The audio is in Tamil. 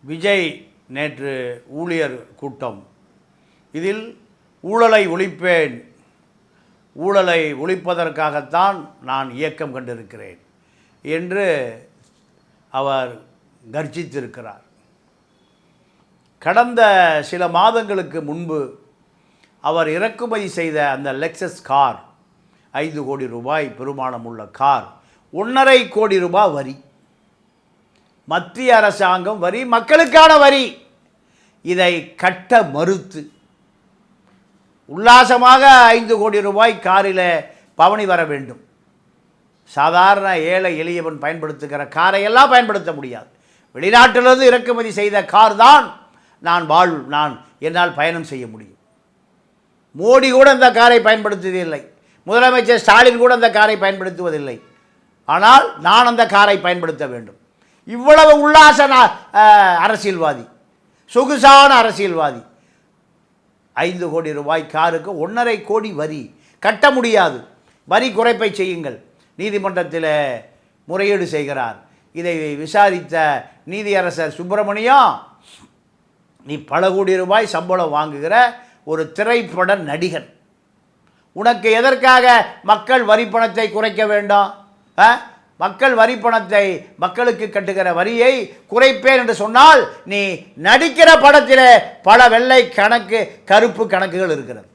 விஜய் நேற்று ஊழியர் கூட்டம், இதில் ஊழலை ஒழிப்பேன், ஊழலை ஒழிப்பதற்காகத்தான் நான் இயக்கம் கண்டிருக்கிறேன் என்று அவர் கர்ஜித்திருக்கிறார். கடந்த சில மாதங்களுக்கு முன்பு அவர் இறக்குமதி செய்த அந்த லெக்சஸ் கார், 5 கோடி ரூபாய் பெருமானம் உள்ள கார், 1.5 கோடி ரூபாய் வரி. மத்திய அரசாங்கம் வரி, மக்களுக்கான வரி. இதை கட்ட மறுத்து உல்லாசமாக 5 கோடி ரூபாய் காரில் பவனி வர வேண்டும். சாதாரண ஏழை எளியவன் பயன்படுத்துகிற காரை எல்லாம் பயன்படுத்த முடியாது. வெளிநாட்டிலிருந்து இறக்குமதி செய்த கார் தான் நான் என்னால் பயணம் செய்ய முடியும். மோடி கூட அந்த காரை பயன்படுத்துவதில்லை, முதலமைச்சர் ஸ்டாலின் கூட அந்த காரை பயன்படுத்துவதில்லை. ஆனால் நான் அந்த காரை பயன்படுத்த வேண்டும். இவ்வளவு உல்லாச அரசியல்வாதி, சொகுசான அரசியல்வாதி, 5 கோடி ரூபாய் காருக்கு 1.5 கோடி வரி கட்ட முடியாது. வரி குறைப்பை செய்யுங்கள். நீதிமன்றத்தில் முறையீடு செய்கிறார். இதை விசாரித்த நீதியரசர் சுப்பிரமணியம், நீ பல கோடி ரூபாய் சம்பளம் வாங்குகிற ஒரு திரைப்பட நடிகன், உனக்கு எதற்காக மக்கள் வரி பணத்தை குறைக்க வேண்டும்? மக்கள் வரி பணத்தை, மக்களுக்கு கட்டுகிற வரியை குறைப்பேன் என்று சொன்னால், நீ நடிக்கிற படத்தில் பல வெள்ளை கணக்கு, கருப்பு கணக்குகள் இருக்கிறது.